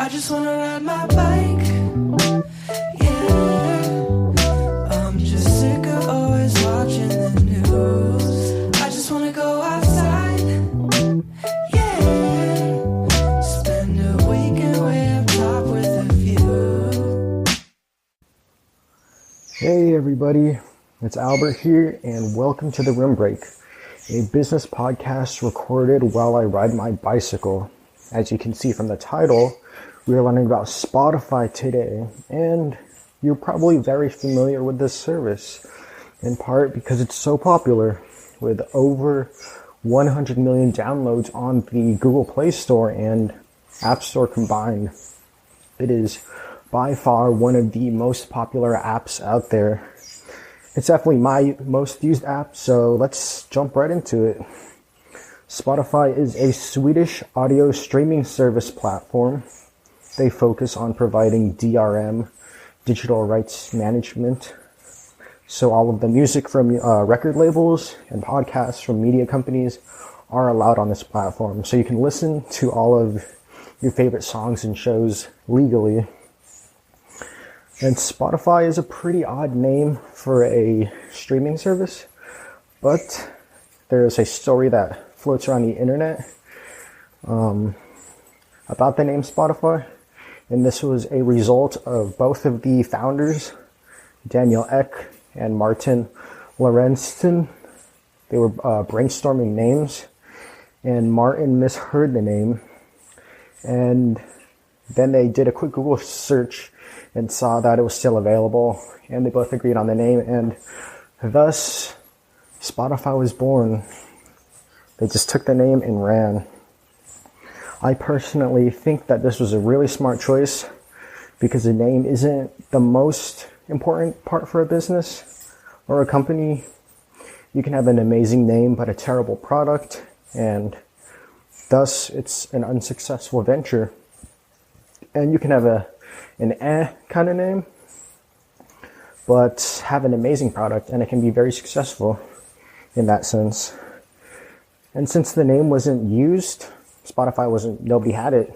just wanna ride my bike, yeah. I'm just sick of always watching the news. I just wanna go outside, yeah. Spend a weekend way up top with a view. Hey everybody, it's Albert here and welcome to The Room Break, a business podcast recorded while I ride my bicycle. As you can see from the title, we are learning about Spotify today, and you're probably very familiar with this service, in part because it's so popular, with over 100 million downloads on the Google Play Store and App Store combined. It is by far one of the most popular apps out there. It's definitely my most used app, so let's jump right into it. Spotify is a Swedish audio streaming service platform. They focus on providing DRM, digital rights management. So all of the music from record labels and podcasts from media companies are allowed on this platform. So you can listen to all of your favorite songs and shows legally. And Spotify is a pretty odd name for a streaming service, but there's a story that floats around the internet about the name Spotify, and this was a result of both of the founders, Daniel Ek and Martin Lorentzon. They were brainstorming names, and Martin misheard the name, and then they did a quick Google search and saw that it was still available, and they both agreed on the name, and thus Spotify was born. They just took the name and ran. I personally think that this was a really smart choice because the name isn't the most important part for a business or a company. You can have an amazing name but a terrible product, and thus it's an unsuccessful venture. And you can have an kind of name but have an amazing product, and it can be very successful in that sense. And since the name wasn't used, nobody had it.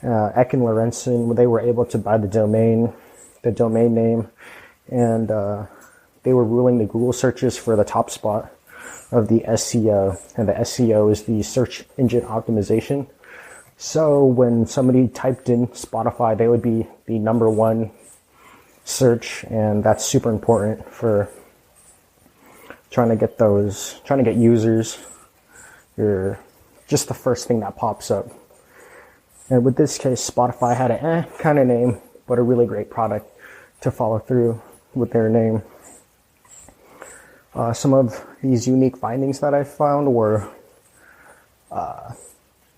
Ek and Lorentzon, they were able to buy the domain name, and they were ruling the Google searches for the top spot of the SEO, and the SEO is the search engine optimization. So when somebody typed in Spotify, they would be the number one search, and that's super important for trying to get users. You're just the first thing that pops up. And with this case, Spotify had an kind of name, but a really great product to follow through with their name. Some of these unique findings that I found were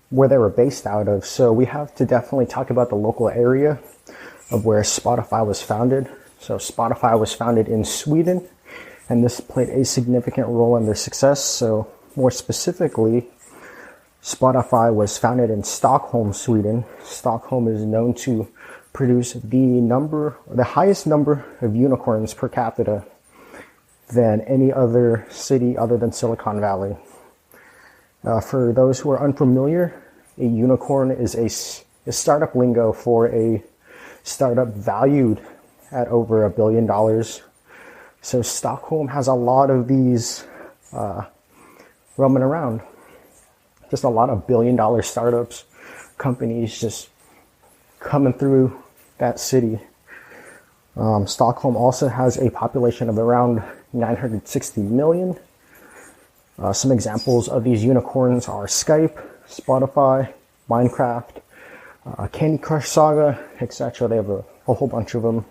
where they were based out of. So we have to definitely talk about the local area of where Spotify was founded. So Spotify was founded in Sweden, and this played a significant role in their success. So more specifically, Spotify was founded in Stockholm, Sweden. Stockholm is known to produce the highest number of unicorns per capita than any other city other than Silicon Valley. For those who are unfamiliar, a unicorn is a startup lingo for a startup valued at over $1 billion. So Stockholm has a lot of these roaming around. Just a lot of $1 billion startups, companies just coming through that city. Stockholm also has a population of around 960 million. Some examples of these unicorns are Skype, Spotify, Minecraft, Candy Crush Saga, etc. They have a whole bunch of them.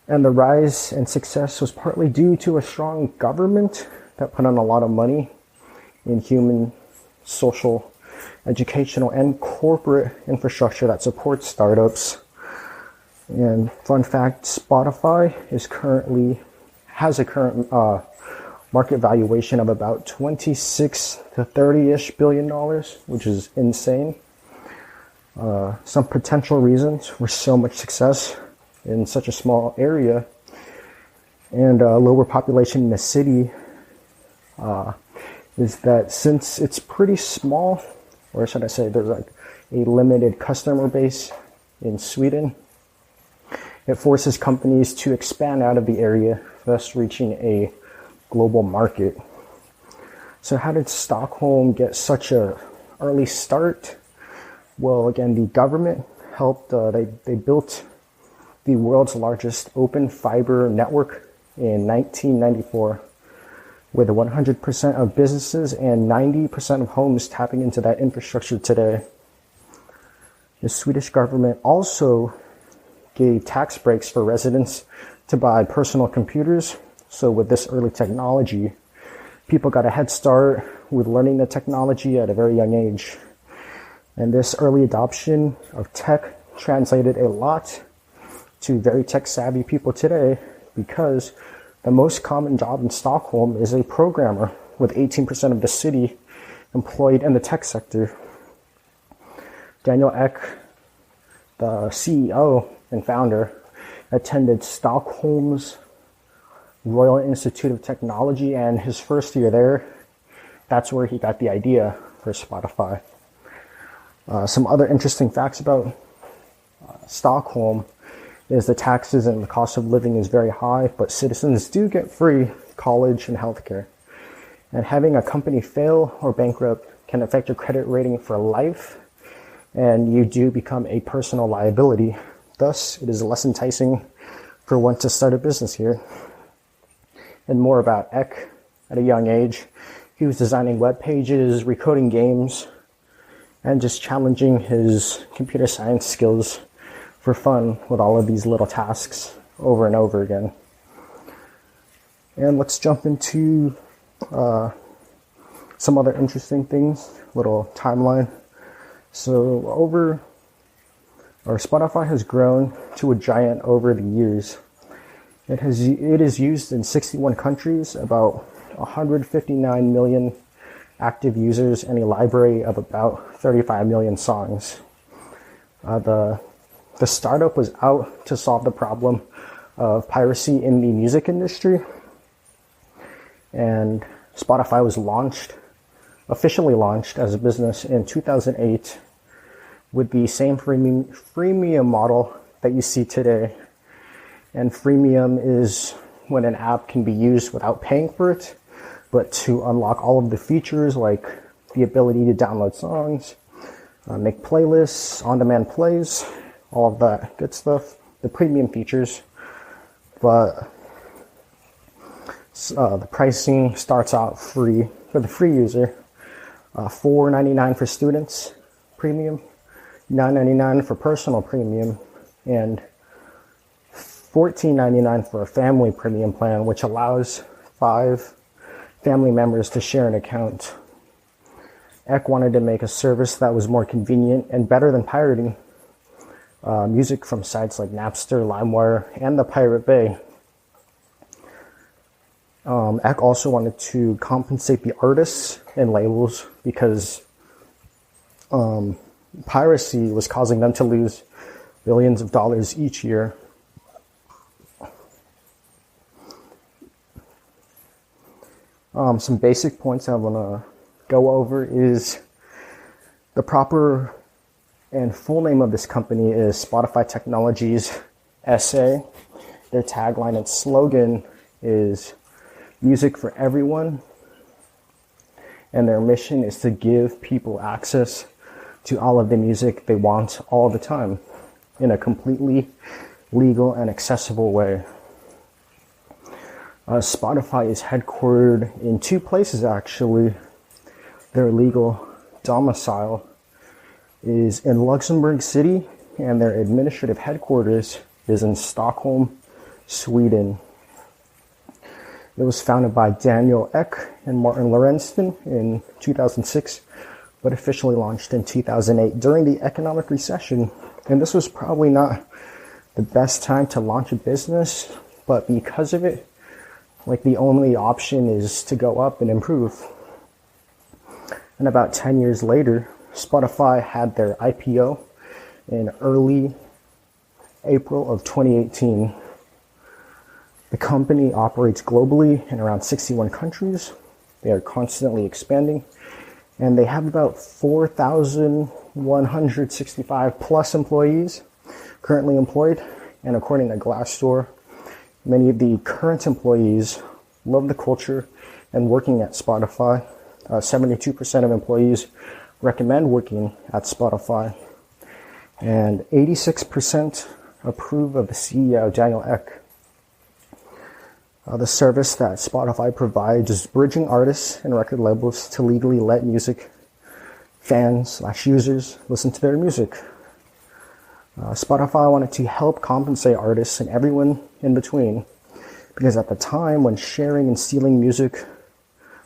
And the rise and success was partly due to a strong government that put on a lot of money in human, social, educational, and corporate infrastructure that supports startups. And fun fact, Spotify has a current market valuation of about 26 to 30-ish billion dollars, which is insane. Some potential reasons for so much success in such a small area and a lower population in the city is that since it's pretty small, or should I say there's like a limited customer base in Sweden. It forces companies to expand out of the area, thus reaching a global market. So how did Stockholm get such an early start? Well, again, the government helped. They built the world's largest open fiber network in 1994, with 100% of businesses and 90% of homes tapping into that infrastructure today. The Swedish government also gave tax breaks for residents to buy personal computers. So with this early technology, people got a head start with learning the technology at a very young age. And this early adoption of tech translated a lot to very tech-savvy people today, because the most common job in Stockholm is a programmer, with 18% of the city employed in the tech sector. Daniel Ek, the CEO and founder, attended Stockholm's Royal Institute of Technology, and his first year there, that's where he got the idea for Spotify. Some other interesting facts about Stockholm is the taxes and the cost of living is very high, but citizens do get free college and healthcare. And having a company fail or bankrupt can affect your credit rating for life, and you do become a personal liability. Thus, it is less enticing for one to start a business here. And more about Ek. At a young age, he was designing web pages, recoding games, and just challenging his computer science skills for fun with all of these little tasks over and over again. And let's jump into some other interesting things, little timeline. So Spotify has grown to a giant over the years. It is used in 61 countries, about 159 million active users, and a library of about 35 million songs. The startup was out to solve the problem of piracy in the music industry, and Spotify was officially launched as a business in 2008 with the same freemium model that you see today. And freemium is when an app can be used without paying for it, but to unlock all of the features like the ability to download songs, make playlists, on-demand plays, all of that good stuff, the premium features. But the pricing starts out free for the free user, $4.99 for students premium, $9.99 for personal premium, and $14.99 for a family premium plan, which allows 5 family members to share an account. Ek wanted to make a service that was more convenient and better than pirating music from sites like Napster, LimeWire, and the Pirate Bay. Ek also wanted to compensate the artists and labels because piracy was causing them to lose billions of dollars each year. Some basic points I want to go over is the proper and full name of this company is Spotify Technologies SA. Their tagline and slogan is music for everyone. And their mission is to give people access to all of the music they want all the time in a completely legal and accessible way. Spotify is headquartered in 2 places, actually. Their legal domicile is in Luxembourg City, and their administrative headquarters is in Stockholm, Sweden. It was founded by Daniel Ek and Martin Lorentzon in 2006, but officially launched in 2008 during the economic recession. And this was probably not the best time to launch a business, but because of it, the only option is to go up and improve. And about 10 years later, Spotify had their IPO in early April of 2018. The company operates globally in around 61 countries. They are constantly expanding, and they have about 4,000 165 plus employees currently employed, and according to Glassdoor, many of the current employees love the culture and working at Spotify. 72% of employees recommend working at Spotify, and 86% approve of the CEO, Daniel Ek. The service that Spotify provides is bridging artists and record labels to legally let music fans/users listen to their music. Spotify wanted to help compensate artists and everyone in between, because at the time when sharing and stealing music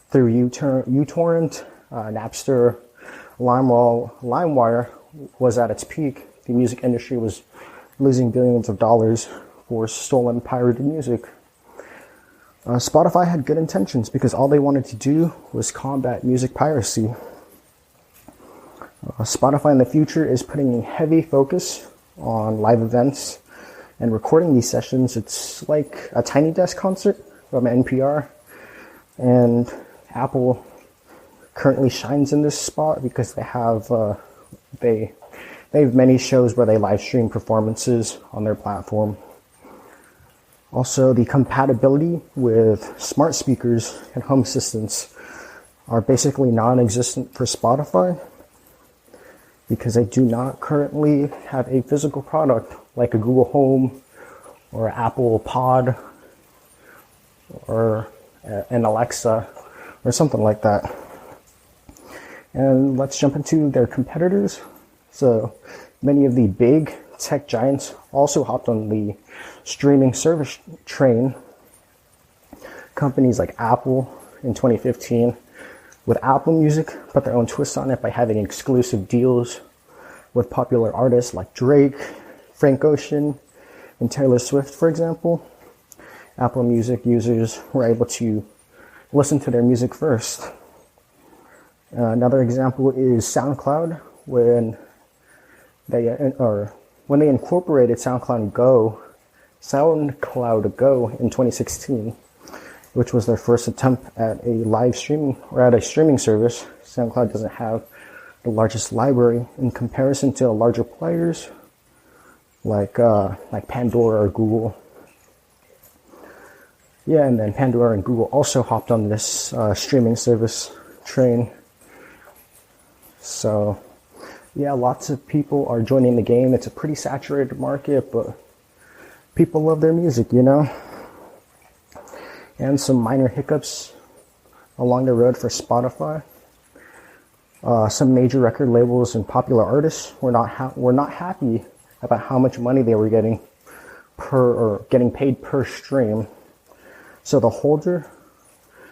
through uTorrent, Napster, LimeWire was at its peak, the music industry was losing billions of dollars for stolen, pirated music. Spotify had good intentions because all they wanted to do was combat music piracy. Spotify in the future is putting a heavy focus on live events and recording these sessions. It's like a Tiny Desk concert from NPR, and Apple currently shines in this spot because they have many shows where they live stream performances on their platform. Also, the compatibility with smart speakers and home assistants are basically non-existent for Spotify because they do not currently have a physical product like a Google Home or Apple Pod or an Alexa or something like that. And let's jump into their competitors. So many of the big tech giants also hopped on the streaming service train. Companies like Apple in 2015 with Apple Music put their own twist on it by having exclusive deals with popular artists like Drake, Frank Ocean, and Taylor Swift, for example. Apple Music users were able to listen to their music first. Another example is SoundCloud, when they incorporated SoundCloud Go in 2016, which was their first attempt at a live streaming or at a streaming service. SoundCloud doesn't have the largest library in comparison to larger players like Pandora or Google. Yeah, and then Pandora and Google also hopped on this streaming service train. So, yeah, lots of people are joining the game. It's a pretty saturated market, but people love their music, you know? And some minor hiccups along the road for Spotify. Some major record labels and popular artists were not happy about how much money they were getting getting paid per stream. So the holder,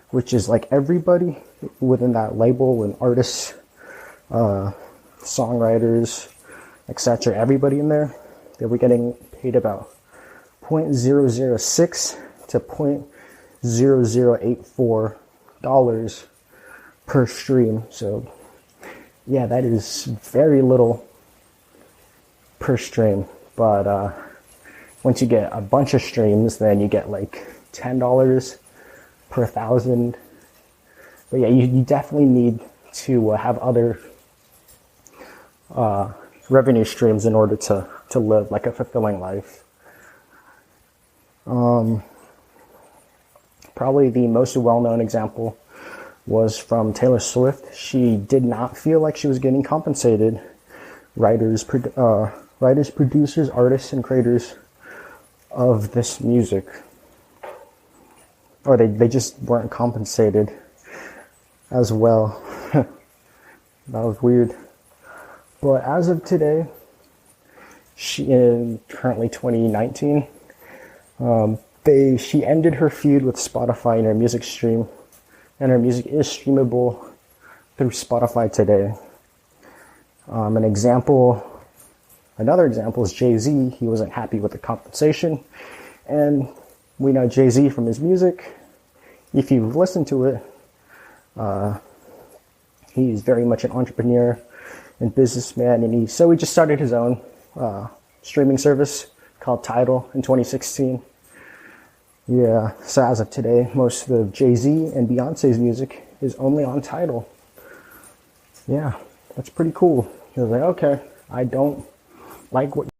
which is like everybody within that label and artists, songwriters, etc., everybody in there, they were getting paid about 0.006 to 0.0084 dollars per stream. So yeah, that is very little per stream, but once you get a bunch of streams, then you get like $10 per 1,000. But yeah, you definitely need to have other revenue streams in order to live like a fulfilling life. Probably the most well-known example was from Taylor Swift. She did not feel like she was getting compensated. Writers, producers, artists, and creators of this music, or they just weren't compensated as well. That was weird. But as of today, she in currently 2019, she ended her feud with Spotify in her music stream, and her music is streamable through Spotify today. Another example is Jay-Z. He wasn't happy with the compensation, and we know Jay-Z from his music. If you've listened to it, he's very much an entrepreneur and businessman, and he just started his own streaming service called Tidal in 2016. Yeah, so as of today, most of Jay-Z and Beyonce's music is only on Tidal. Yeah, that's pretty cool. He was like, okay, I don't like what